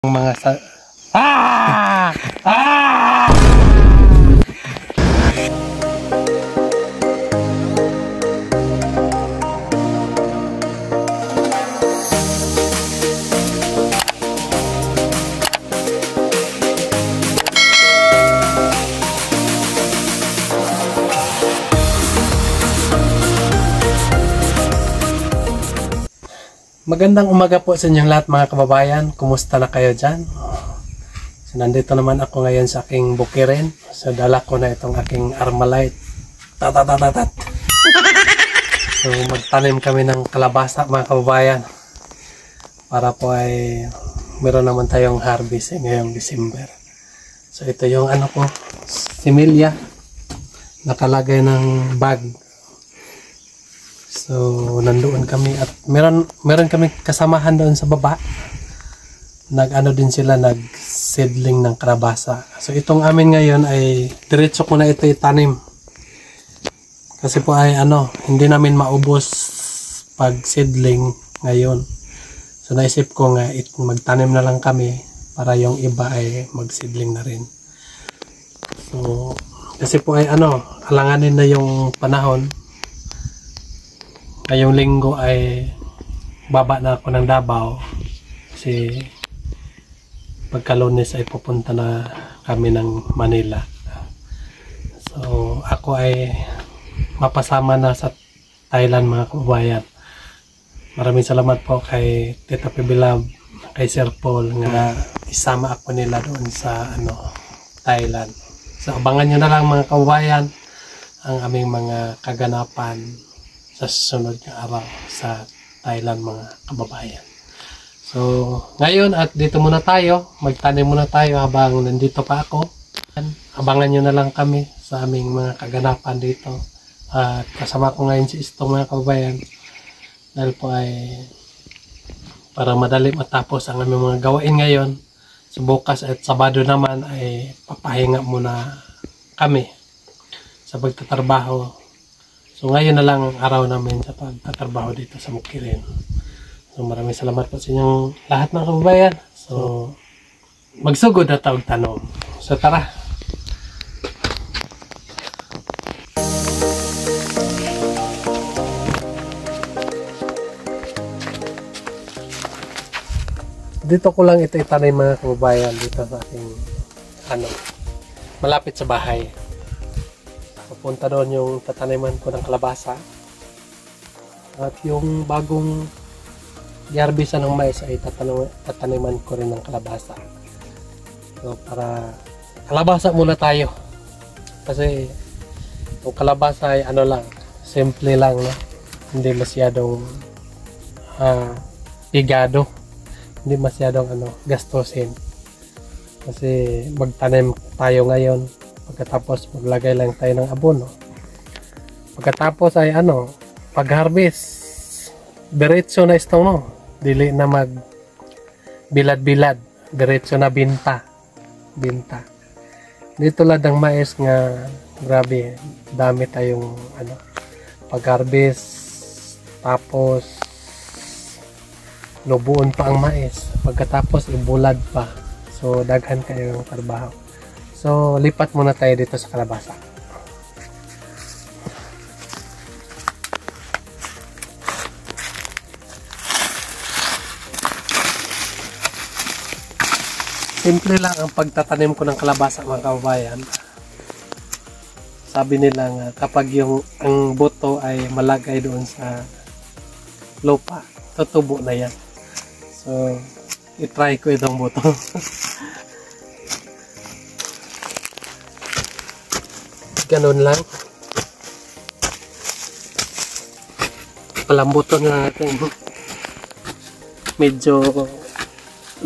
mga sa... Ah! Ah! Magandang umaga po sa inyong lahat mga kababayan. Kumusta na kayo dyan? So, nandito naman ako ngayon sa aking bukirin. So, dala ko na itong aking Armalite. Tatatatat. So, magtanim kami ng kalabasa mga kababayan. Para po ay meron naman tayong harvest ngayong December. So, ito yung ano ko, similya. Nakalagay ng bag. So, nandoon kami at meron kami kasamahan doon sa baba. Nag-ano din sila, nag-seedling ng kalabasa. So, itong amin ngayon ay diretso ko na ito itanim. Kasi po ay hindi namin maubos pag seedling ngayon. So, naisip ko nga magtanim na lang kami para yung iba ay mag-seedling na rin. So, kasi po ay alanganin na yung panahon. Ngayong linggo ay baba na ako ng Davao kasi pagka-Lunes ay pupunta na kami ng Manila. So ako ay mapasama na sa Thailand mga kababayan. Maraming salamat po kay Tita Pibilab, kay Sir Paul nga isama ako nila doon sa Thailand. So abangan nyo na lang mga kababayan ang aming mga kaganapan sa susunod na araw sa Thailand mga kababayan. So, ngayon at dito muna tayo, magtanim muna tayo habang nandito pa ako. Abangan nyo na lang kami sa aming mga kaganapan dito. At kasama ko ngayon si Isto mga kababayan. Dahil po ay para madali matapos ang aming mga gawain ngayon. So, bukas at Sabado naman ay papahinga muna kami sa pagtatrabaho. So ngayon na lang ang araw namin sa pagtatrabaho dito sa Bukirin. So maraming salamat po sa inyong lahat ng kababayan. So magsugod na tawag tanong. So tara. Dito ko lang ito itanim mga kababayan dito sa ating malapit sa bahay. Papunta doon yung tataniman ko ng kalabasa at yung bagong yarbisan ng mais ay tataniman ko rin ng kalabasa. So para kalabasa muna tayo kasi yung kalabasa ay lang, simple lang, no? Hindi masyadong higado, hindi masyadong gastusin kasi magtanim tayo ngayon. Pagkatapos maglagay lang tayo ng abono. Pagkatapos ay pag-harvest, diretso na ito, no? Dili na mag bilad-bilad, diretso na binta. Dito lang ang mais nga grabe, dami tayong pag-harvest, tapos lubuon pa ang mais, pagkatapos ibulad pa. So daghan kayo ng trabaho. So, lipat muna tayo dito sa kalabasa. Simple lang ang pagtatanim ko ng kalabasa mga kababayan. Sabi nila nga, kapag ang buto ay malagay doon sa lupa, tutubo na yan. So, itry ko itong buto. Ganun lang. Palambuton na natin. Medyo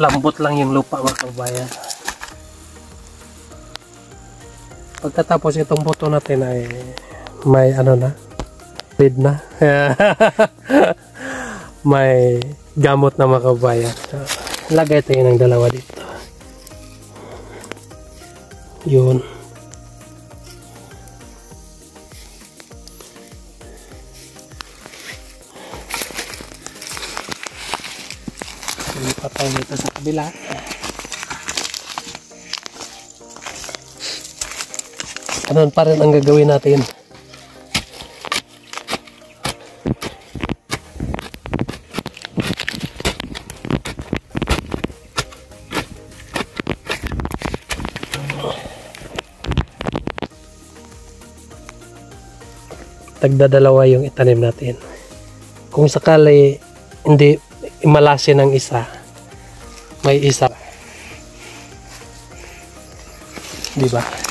lambot lang yung lupa mga kababayan. Pagkatapos itong buto natin ay may feed na. May gamot na mga kababayan. So, lagay tayo ng dalawa dito. Yun. Lipat tayo dito sa kabila. Ganun pa rin ang gagawin natin. Tagdadalawa yung itanim natin. Kung sakali hindi imalasin ng isa, may isa. Di ba?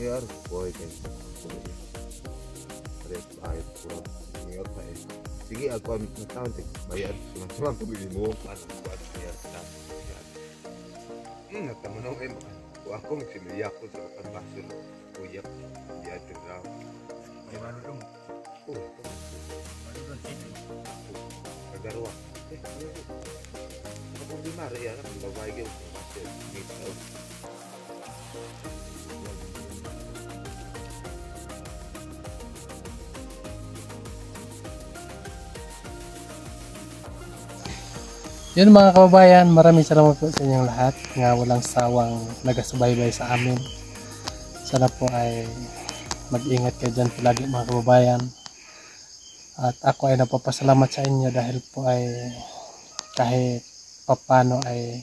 Ngayon, boy, kayo. Pares, ayot ko. Ngayon pa eh. Sige, ako ang nagtawag. Bayad. Sumasama ko bilhin mo. Paano ko at kaya sa nagtamanong eh. Kung ako magsimiyak ko sa pagbaso ng kuyak. Bayad yung raw. May baru dong. Oh, Baru dong sini. kagarwa. Ako di mara yan. Ang babae ko. Masih dito. Yun mga kababayan, maraming salamat po sa inyong lahat nga walang sawang nagasubaybay sa amin. Sana po ay mag-ingat kayo dyan palagi mga kababayan. At ako ay napapasalamat sa inyo dahil po ay kahit papano ay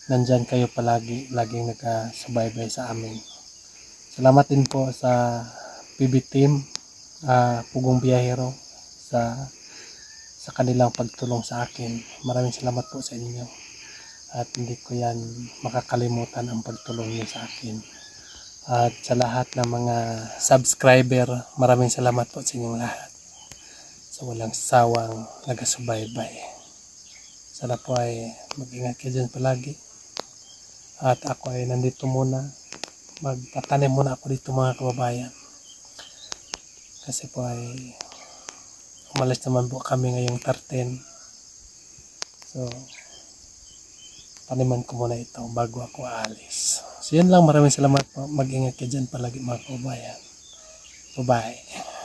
nandyan kayo palagi, laging nagasubaybay sa amin. Salamat din po sa PB Team, Pugong Biyahero sa kanilang pagtulong sa akin. Maraming salamat po sa inyo. At hindi ko yan makakalimutan ang pagtulong niyo sa akin. At sa lahat ng mga subscriber, maraming salamat po sa inyong lahat. Sa walang sawang nagasubaybay. Sana po ay mag-ingat kayo dyan palagi. At ako ay nandito muna. Magtatanim muna ako dito mga kababayan. Kasi po ay umalis naman po kami ngayong 13. So, taniman ko muna ito bago ako aalis. So, yun lang. Maraming salamat po. Mag-ingat kayo dyan palagi mga kababayan. Bye-bye.